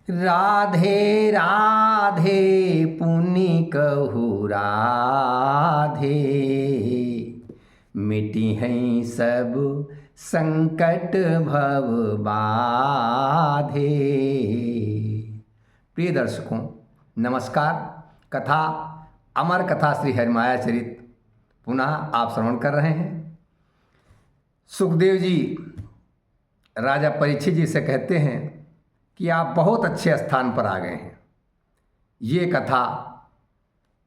राधे राधे पुनि कहु राधे, मिटी हैं सब संकट भव बाधे। प्रिय दर्शकों नमस्कार। कथा अमर कथा श्री हरिमाया चरित पुनः आप श्रवण कर रहे हैं। सुखदेव जी राजा परीक्षित जी से कहते हैं कि आप बहुत अच्छे स्थान पर आ गए हैं। ये कथा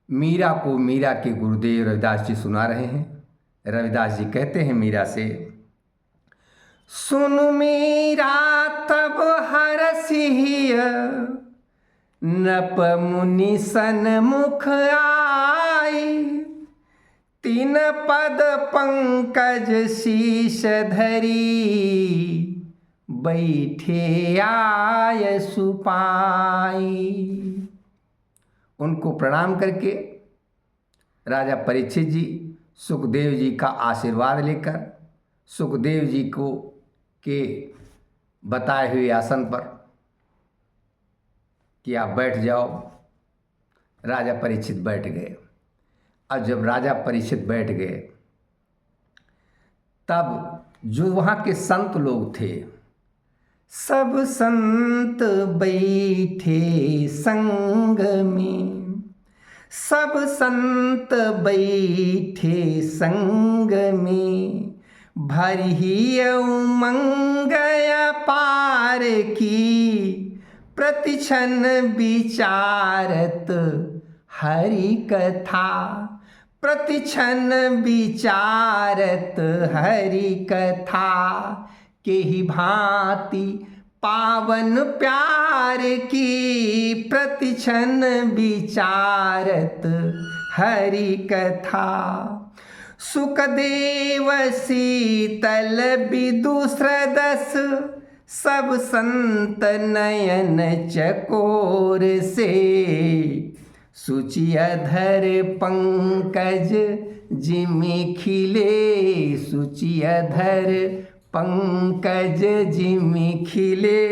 मीरा को मीरा के गुरुदेव रविदास जी सुना रहे हैं। रविदास जी कहते हैं मीरा से, सुन मीरा तब हरसिय, नप मुनि सन्मुख आई, तीन पद पंकज शीश धरी, बैठे आय सुपाई। उनको प्रणाम करके राजा परीक्षित जी सुखदेव जी का आशीर्वाद लेकर सुखदेव जी को के बताए हुए आसन पर कि आप बैठ जाओ। राजा परीक्षित बैठ गए। और जब राजा परीक्षित बैठ गए तब जो वहाँ के संत लोग थे, सब संत बैठे संग में, सब संत बैठे संग में, भरी उमंग अपार की, प्रतिक्षण विचारत हरि कथा, प्रतिक्षण विचारत हरि कथा, के ही भांति पावन प्यार की, प्रतिक्षण विचारत हरि कथा। सुखदेव शीतल विदुषदस, सब संत नयन चकोर से, सुचियधर पंकज जिमि खिले, सुचियधर पंकज जिमि खिले,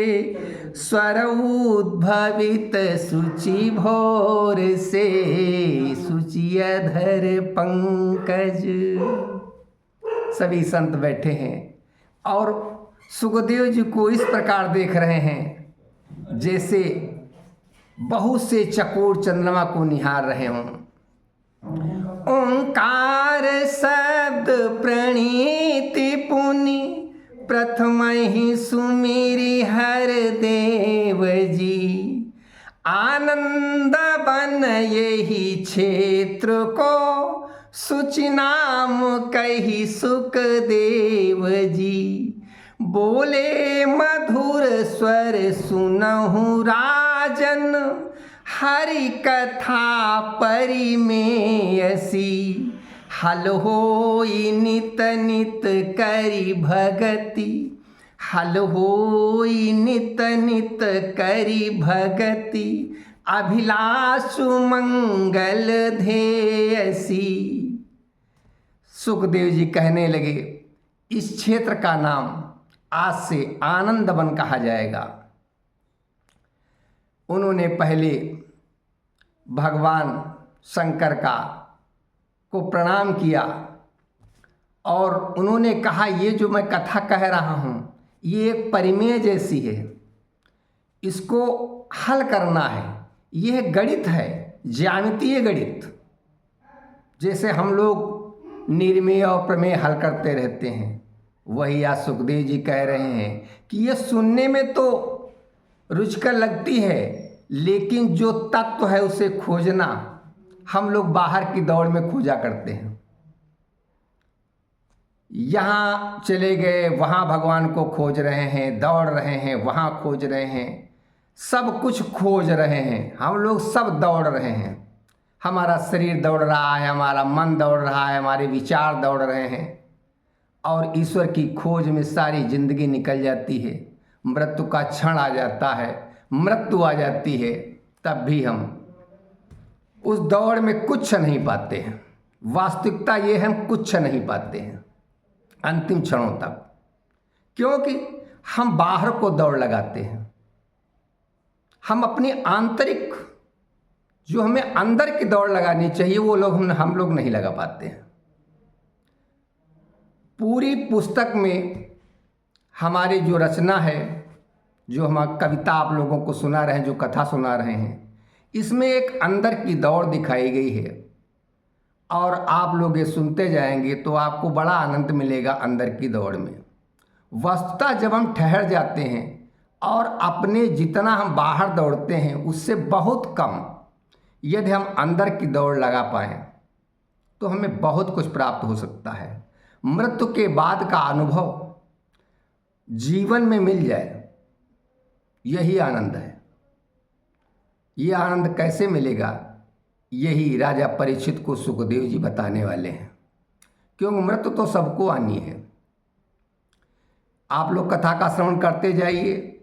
स्वर उद्भवित सुचि भोर से, सुचियधर पंकज। सभी संत बैठे हैं और सुखदेव जी को इस प्रकार देख रहे हैं जैसे बहुत से चकोर चंद्रमा को निहार रहे हों। ओंकार शब्द प्रणीति पुनि, प्रथम ही सुमिरि हर देव जी, आनंद बन यही क्षेत्र को, सुचि नाम कही सुखदेव जी, बोले मधुर स्वर सुनहु राजन, हरि कथा परिमेयसी, हल होई नित नित करि भगति, हल होई नित नित करि भगति, अभिलाषु मंगल ध्येयसी। सुखदेव जी कहने लगे, इस क्षेत्र का नाम आज से आनंद वन कहा जाएगा। उन्होंने पहले भगवान शंकर को प्रणाम किया और उन्होंने कहा, ये जो मैं कथा कह रहा हूँ ये एक परिमेय जैसी है, इसको हल करना है। यह गणित है, ज्यामितीय गणित। जैसे हम लोग निर्मेय और प्रमेय हल करते रहते हैं, वही आज सुखदेव जी कह रहे हैं कि ये सुनने में तो रुचिकर लगती है, लेकिन जो तत्व है उसे खोजना हम लोग बाहर की दौड़ में खोजा करते हैं। यहाँ चले गए, वहाँ भगवान को खोज रहे हैं, दौड़ रहे हैं, वहाँ खोज रहे हैं, सब कुछ खोज रहे हैं। हम लोग सब दौड़ रहे हैं। हमारा शरीर दौड़ रहा है, हमारा मन दौड़ रहा है, हमारे विचार दौड़ रहे हैं और ईश्वर की खोज में सारी जिंदगी निकल जाती है। मृत्यु का क्षण आ जाता है, मृत्यु आ जाती है, तब भी हम उस दौड़ में कुछ नहीं पाते हैं। वास्तविकता ये है, हम कुछ नहीं पाते हैं अंतिम क्षणों तक, क्योंकि हम बाहर को दौड़ लगाते हैं। हम अपनी आंतरिक जो हमें अंदर की दौड़ लगानी चाहिए वो लोग हम लोग नहीं लगा पाते हैं। पूरी पुस्तक में हमारी जो रचना है, जो हम कविता आप लोगों को सुना रहे हैं, जो कथा सुना रहे हैं, इसमें एक अंदर की दौड़ दिखाई गई है और आप लोग ये सुनते जाएंगे तो आपको बड़ा आनंद मिलेगा अंदर की दौड़ में। वस्तुतः जब हम ठहर जाते हैं और अपने जितना हम बाहर दौड़ते हैं उससे बहुत कम यदि हम अंदर की दौड़ लगा पाएँ तो हमें बहुत कुछ प्राप्त हो सकता है। मृत्यु के बाद का अनुभव जीवन में मिल जाए, यही आनंद है। ये आनंद कैसे मिलेगा, यही राजा परीक्षित को सुखदेव जी बताने वाले हैं, क्योंकि मृत्यु तो सबको आनी है। आप लोग कथा का श्रवण करते जाइए।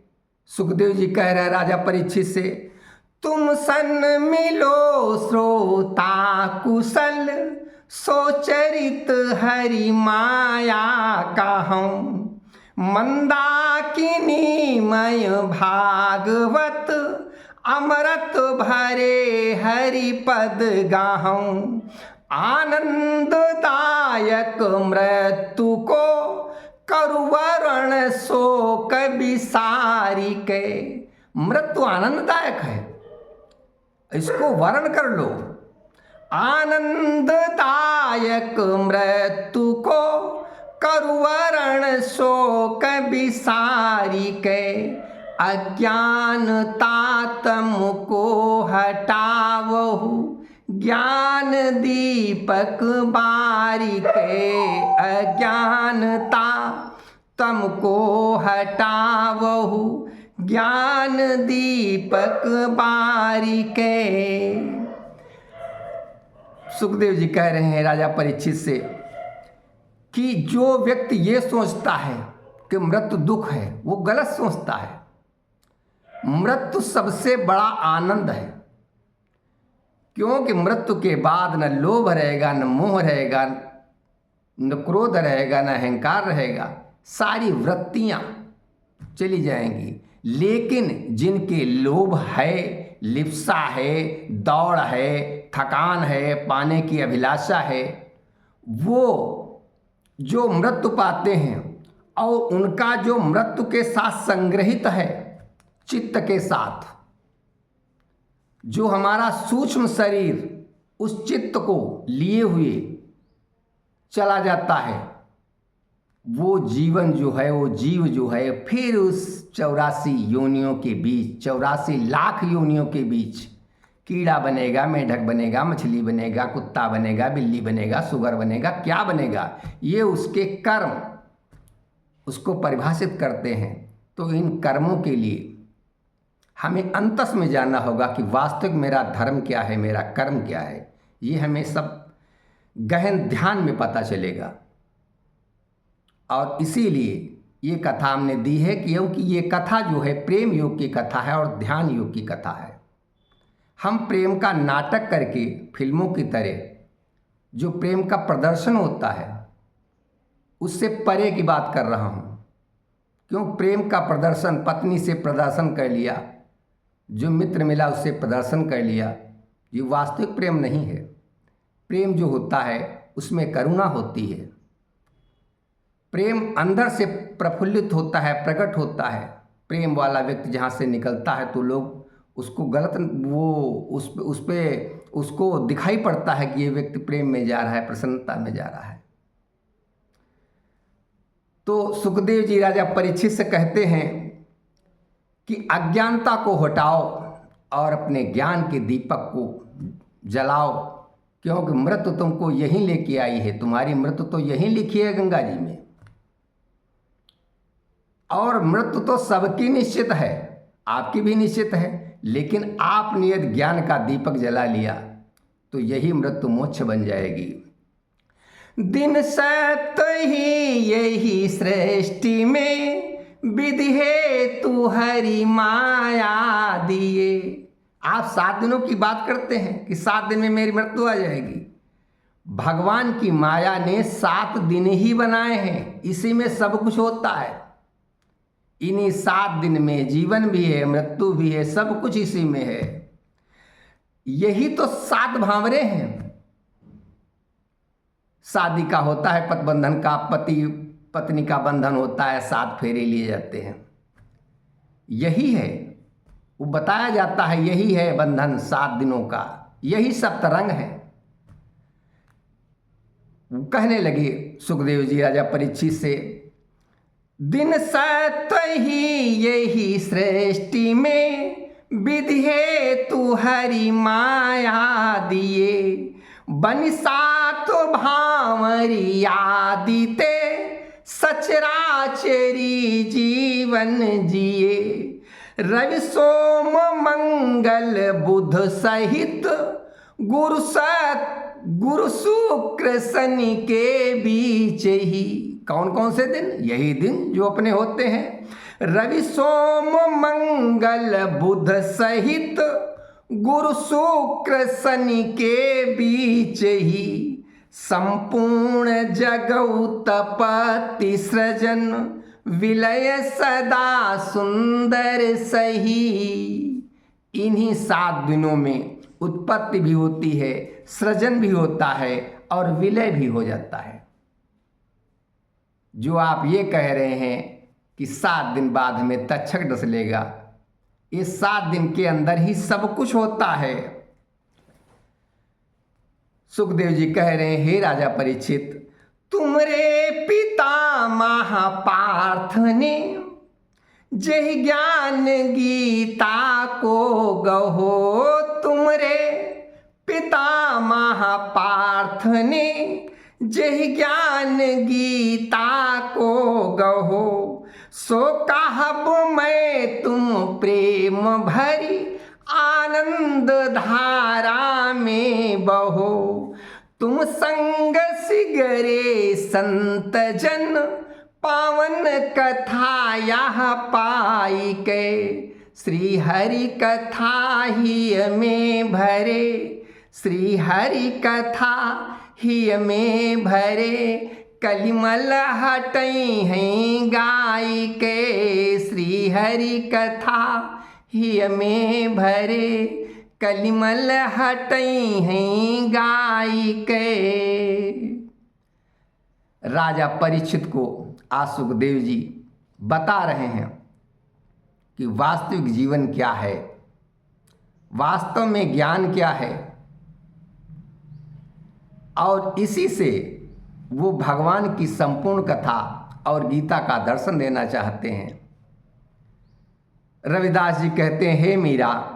सुखदेव जी कह रहे हैं राजा परीक्षित से, तुम सन मिलो श्रोता कुशल, सोचरित हरि माया कहूँ, मंदाकिनी मय भागवत, अमृत भरे हरि पद गाहूँ, आनंददायक मृत्यु को करुवरण शोक विसारी के। मृत्यु आनंददायक है, इसको वर्ण कर लो। आनंददायक मृत्यु को करुवरण शोक विसारी के, अज्ञानता तुमको हटावहु, ज्ञान दीपक बारी के। अज्ञानता तुमको हटावहु, ज्ञान दीपक बारी के। सुखदेव जी कह रहे हैं राजा परीक्षित से कि जो व्यक्ति ये सोचता है कि मृत्यु दुख है वो गलत सोचता है। मृत्यु सबसे बड़ा आनंद है, क्योंकि मृत्यु के बाद न लोभ रहेगा, न मोह रहेगा, न क्रोध रहेगा, न अहंकार रहेगा। सारी वृत्तियां चली जाएंगी। लेकिन जिनके लोभ है, लिप्सा है, दौड़ है, थकान है, पाने की अभिलाषा है, वो जो मृत्यु पाते हैं और उनका जो मृत्यु के साथ संग्रहित है चित्त के साथ, जो हमारा सूक्ष्म शरीर उस चित्त को लिए हुए चला जाता है, वो जीवन जो है, वो जीव जो है फिर उस 84 योनियों के बीच, 84 लाख योनियों के बीच कीड़ा बनेगा, मेढक बनेगा, मछली बनेगा, कुत्ता बनेगा, बिल्ली बनेगा, सुअर बनेगा, क्या बनेगा, ये उसके कर्म उसको परिभाषित करते हैं। तो इन कर्मों के लिए हमें अंतस में जानना होगा कि वास्तविक मेरा धर्म क्या है, मेरा कर्म क्या है। ये हमें सब गहन ध्यान में पता चलेगा। और इसीलिए ये कथा हमने दी है क्योंकि ये कथा जो है प्रेम योग की कथा है और ध्यान योग की कथा है। हम प्रेम का नाटक करके फिल्मों की तरह जो प्रेम का प्रदर्शन होता है उससे परे की बात कर रहा हूँ। क्यों प्रेम का प्रदर्शन, पत्नी से प्रदर्शन कर लिया, जो मित्र मिला उससे प्रदर्शन कर लिया, ये वास्तविक प्रेम नहीं है। प्रेम जो होता है उसमें करुणा होती है। प्रेम अंदर से प्रफुल्लित होता है, प्रकट होता है। प्रेम वाला व्यक्ति जहाँ से निकलता है तो लोग उसको गलत, वो उसको दिखाई पड़ता है कि ये व्यक्ति प्रेम में जा रहा है, प्रसन्नता में जा रहा है। तो सुखदेव जी राजा परीक्षित से कहते हैं कि अज्ञानता को हटाओ और अपने ज्ञान के दीपक को जलाओ, क्योंकि मृत्यु तुमको यहीं लेके आई है। तुम्हारी मृत्यु तो यहीं लिखी है गंगा जी में। और मृत्यु तो सबकी निश्चित है, आपकी भी निश्चित है। लेकिन आपने यदि ज्ञान का दीपक जला लिया तो यही मृत्यु मोक्ष बन जाएगी। दिन सत्य ही यही सृष्टि में, विधि है तू हरि माया दिए। आप 7 दिनों की बात करते हैं कि 7 दिन में मेरी मृत्यु आ जाएगी। भगवान की माया ने 7 दिन ही बनाए हैं, इसी में सब कुछ होता है। इन्हीं 7 दिन में जीवन भी है, मृत्यु भी है, सब कुछ इसी में है। यही तो 7 भांवरे हैं। शादी का होता है पतबंधन का, पति पत्नी का बंधन होता है, 7 फेरे लिए जाते हैं। यही है, वो बताया जाता है, यही है बंधन 7 दिनों का, यही सप्तरंग है। कहने लगे सुखदेव जी राजा परीक्षित से, दिन सत्व ही यही सृष्टि में विधि है तू हरि माया दिए, बन सात भांवरी आदिते सचराचरी जीवन जिए, रवि सोम मंगल बुध सहित गुरु शुक्र शनि के बीच ही। कौन कौन से दिन? यही दिन जो अपने होते हैं, रवि सोम मंगल बुध सहित गुरु शुक्र शनि के बीच ही, संपूर्ण जग उत्पत्ति सृजन विलय सदा सुंदर सही। इन्हीं 7 दिनों में उत्पत्ति भी होती है, सृजन भी होता है और विलय भी हो जाता है। जो आप ये कह रहे हैं कि 7 दिन बाद हमें तक्षक डस लेगा, इस 7 दिन के अंदर ही सब कुछ होता है। सुखदेव जी कह रहे हैं, हे राजा परीक्षित, तुमरे पिता महापार्थ ने जय ज्ञान गीता को गहो, तुमरे पिता महापार्थ ने जय ज्ञान गीता को गहो, सो कहब मैं तुम प्रेम भरी आनंद धारा में बहो, तुम संग सिगरे संत जन पावन कथा यह पाई के, श्री हरि कथा ही में भरे, श्री हरि कथा ही में भरे, कलिमल हटई हैं गाय के, श्री हरि कथा ही में भरे, कलिमल हटई हैं गाय के। राजा परीक्षित को आज सुखदेव जी बता रहे हैं कि वास्तविक जीवन क्या है, वास्तव में ज्ञान क्या है, और इसी से वो भगवान की संपूर्ण कथा और गीता का दर्शन देना चाहते हैं। रविदास जी कहते हैं, हे मीरा,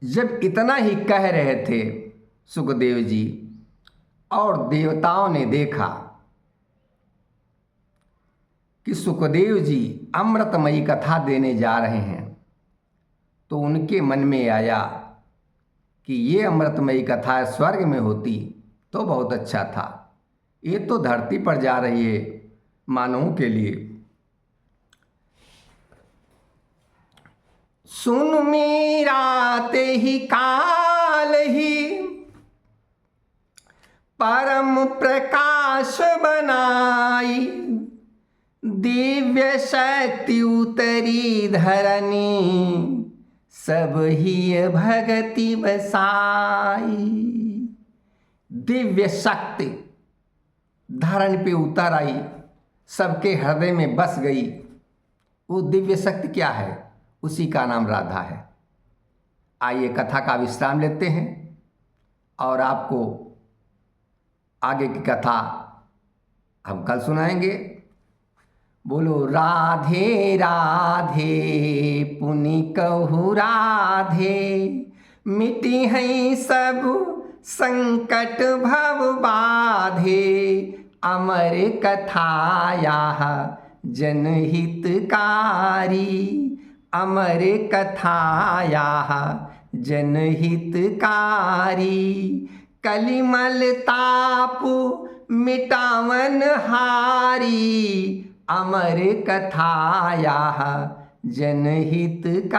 जब इतना ही कह रहे थे सुखदेव जी और देवताओं ने देखा कि सुखदेव जी अमृतमयी कथा देने जा रहे हैं, तो उनके मन में आया कि ये अमृतमयी कथा स्वर्ग में होती तो बहुत अच्छा था, ये तो धरती पर जा रही है मानवों के लिए। सुन मीरा ते ही काल ही परम प्रकाश बनाई, दिव्य शक्ति उतरी धरनी, सब ही भगति बसाई। दिव्य शक्ति धरण पे उतर आई, सबके हृदय में बस गई। वो दिव्य शक्ति क्या है? उसी का नाम राधा है। आइए कथा का विश्राम लेते हैं और आपको आगे की कथा हम कल सुनाएंगे। बोलो राधे राधे पुनि कहु राधे, मिटी हैं सब संकट भव बाधे, अमर कथा यह जनहितकारी, अमर कथा यह जनहितकारी, कलिमल ताप मिटावन हारी, अमर कथा यह जनहितकारी।